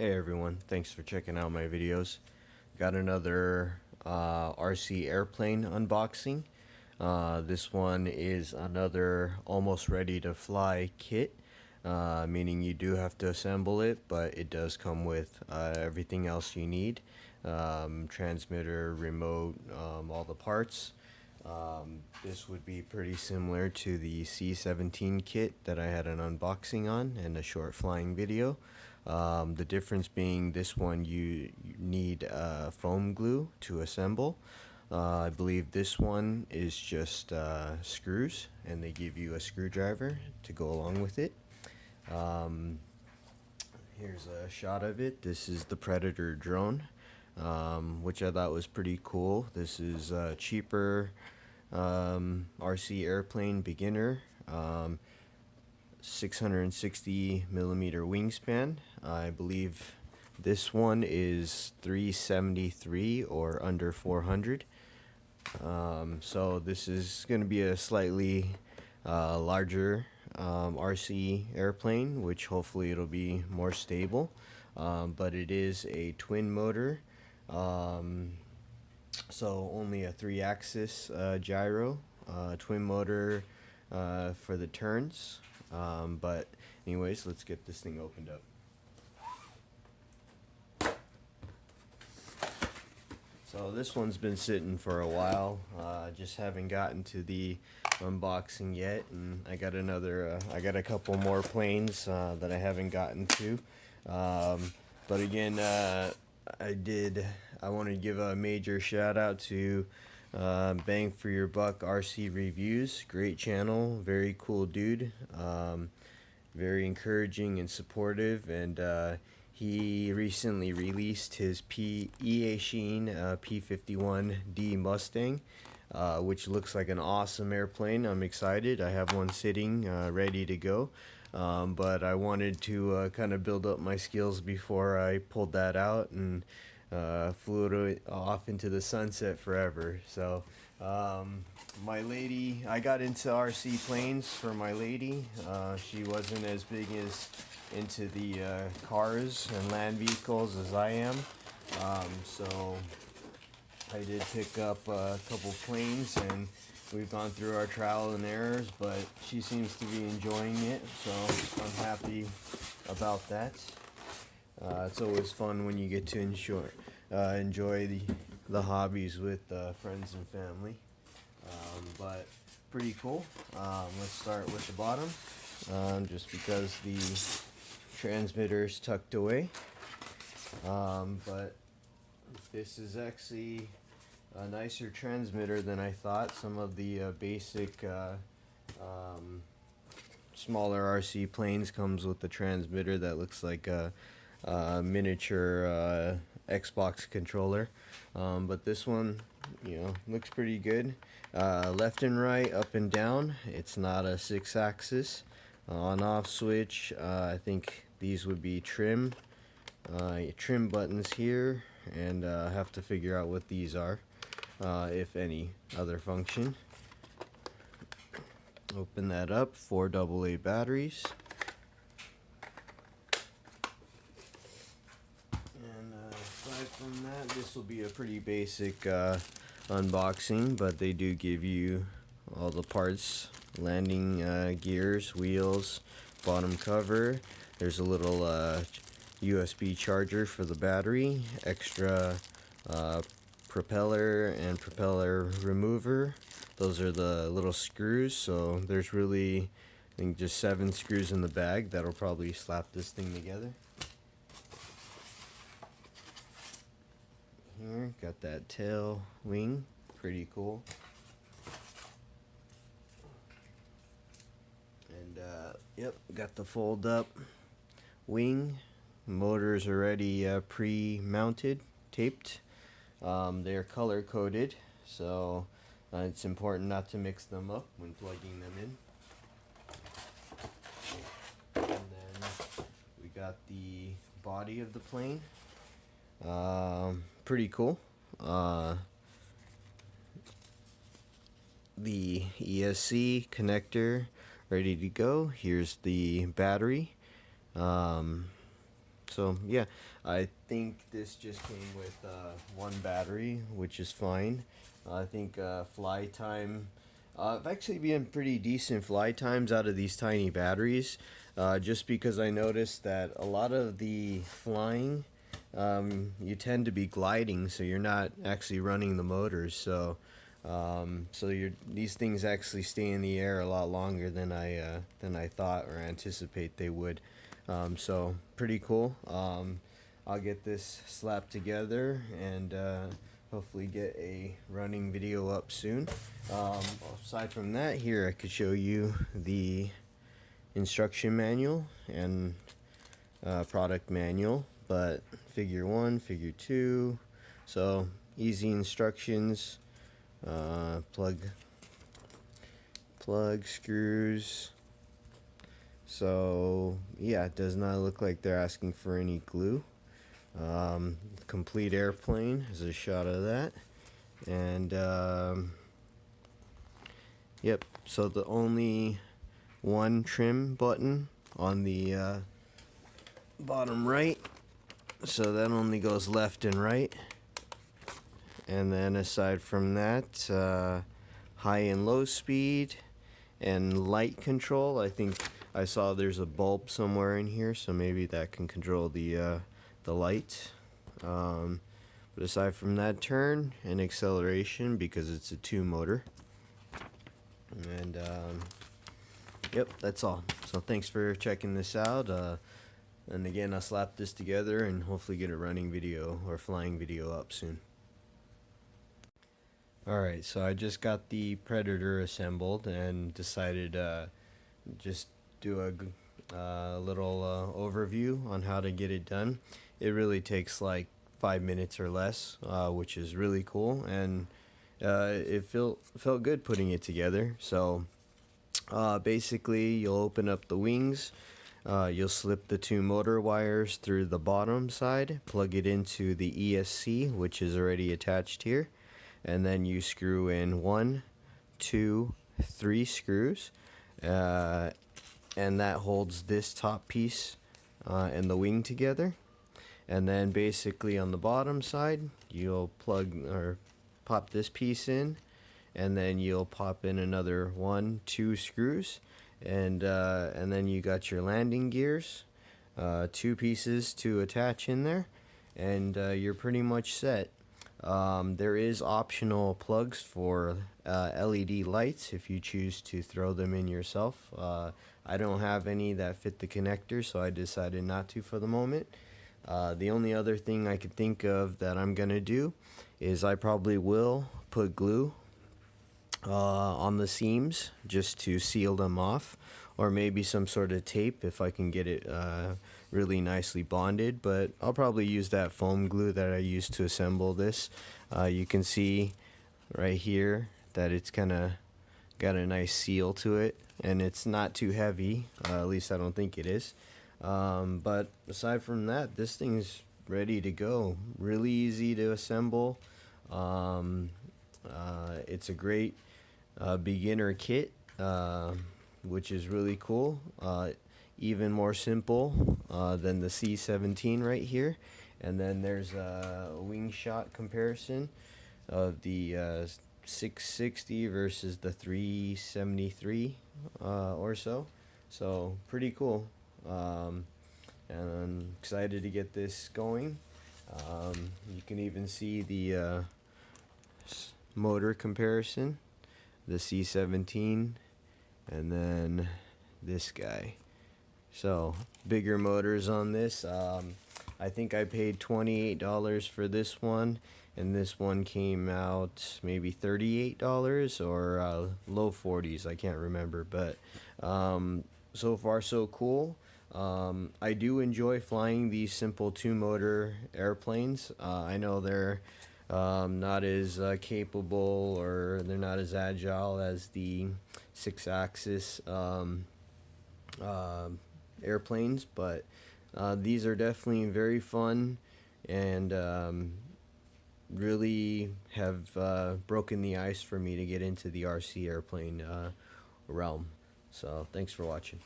Hey everyone, thanks for checking out my videos. Got another RC airplane unboxing. This one is another almost ready to fly kit, meaning you do have to assemble it, but it does come with everything else you need. Transmitter, remote, all the parts. This would be pretty similar to the C17 kit that I had an unboxing on and a short flying video. The difference being this one you need foam glue to assemble. I believe this one is just screws, and they give you a screwdriver to go along with it. Here's a shot of it. This is the Predator drone, which I thought was pretty cool. This is a cheaper RC airplane beginner. 660 millimeter wingspan. I believe this one is 373 or under 400. So this is going to be a slightly larger RC airplane, which hopefully it'll be more stable. But it is a twin motor, so only a 3-axis gyro, twin motor for the turns. But anyways, let's get this thing opened up. So this one's been sitting for a while, just haven't gotten to the unboxing yet, and I got a couple more planes that I haven't gotten to. But again, I want to give a major shout out to Bang for Your Buck RC Reviews. Great channel, very cool dude, very encouraging and supportive, and he recently released his EA Sheen P51D Mustang, which looks like an awesome airplane. I'm excited. I have one sitting ready to go, but I wanted to kind of build up my skills before I pulled that out and flew it off into the sunset forever. So my lady, I got into RC planes for my lady. She wasn't as big as into the cars and land vehicles as I am, so I did pick up a couple planes, and we've gone through our trial and errors, but she seems to be enjoying it, so I'm happy about that. It's always fun when you get to enjoy the hobbies with friends and family, but pretty cool. Let's start with the bottom, just because the transmitter is tucked away, but this is actually a nicer transmitter than I thought. Some of the basic smaller RC planes comes with the transmitter that looks like a miniature Xbox controller, but this one, looks pretty good. Left and right, up and down. It's not a 6-axis. On-off switch. I think these would be trim buttons here, and I have to figure out what these are, if any other function. Open that up. 4 AA batteries. And aside from that, this will be a pretty basic unboxing, but they do give you all the parts: landing gears, wheels, bottom cover. There's a little USB charger for the battery, extra propeller and propeller remover. Those are the little screws, so there's really, I think, just 7 screws in the bag that'll probably slap this thing together. Here, got that tail wing, pretty cool. And yep, got the fold up wing. Motors already pre-mounted, taped. They're color coded, so it's important not to mix them up when plugging them in. And then we got the body of the plane. Pretty cool. The ESC connector ready to go. Here's the battery. So yeah, I think this just came with one battery, which is fine. I think fly time. I've actually been pretty decent fly times out of these tiny batteries, just because I noticed that a lot of the flying, you tend to be gliding, so you're not actually running the motors. So these things actually stay in the air a lot longer than I thought or anticipate they would. So pretty cool. I'll get this slapped together and hopefully get a running video up soon. Aside from that, here I could show you the instruction manual and product manual, but figure 1, figure 2, so easy instructions. Plug screws. So yeah, it does not look like they're asking for any glue. Complete airplane is a shot of that. And yep, so the only one trim button on the bottom right, so that only goes left and right. And then aside from that, high and low speed and light control. I think I saw there's a bulb somewhere in here, so maybe that can control the light. But aside from that, turn and acceleration, because it's a 2 motor. And yep, that's all. So thanks for checking this out. And again, I'll slap this together and hopefully get a running video or flying video up soon. Alright, so I just got the Predator assembled and decided just do a little overview on how to get it done. It really takes like 5 minutes or less, which is really cool, and it felt good putting it together. So basically, you'll open up the wings. You'll slip the 2 motor wires through the bottom side, plug it into the ESC, which is already attached here, and then you screw in 1, 2, 3 screws, and that holds this top piece and the wing together. And then basically on the bottom side, you'll plug or pop this piece in, and then you'll pop in another 1, 2 screws, and then you got your landing gears, 2 pieces to attach in there, and you're pretty much set. There is optional plugs for LED lights if you choose to throw them in yourself. I don't have any that fit the connector, so I decided not to for the moment. The only other thing I could think of that I'm gonna do is I probably will put glue on the seams just to seal them off, or maybe some sort of tape if I can get it really nicely bonded, but I'll probably use that foam glue that I used to assemble this. You can see right here that it's kind of got a nice seal to it, and it's not too heavy, at least I don't think it is. But aside from that, this thing's ready to go. Really easy to assemble. It's a great beginner kit, which is really cool. Even more simple than the C17 right here. And then there's a wing shot comparison of the 660 versus the 373 or so. So pretty cool. And I'm excited to get this going. You can even see the motor comparison, the C17, and then this guy. So bigger motors on this. I think I paid $28 for this one, and this one came out maybe $38 or low 40s. I can't remember, but so far so cool. I do enjoy flying these simple 2-motor airplanes. I know they're not as capable, or they're not as agile as the 6-axis airplanes, but these are definitely very fun, and really have broken the ice for me to get into the RC airplane realm. So thanks for watching.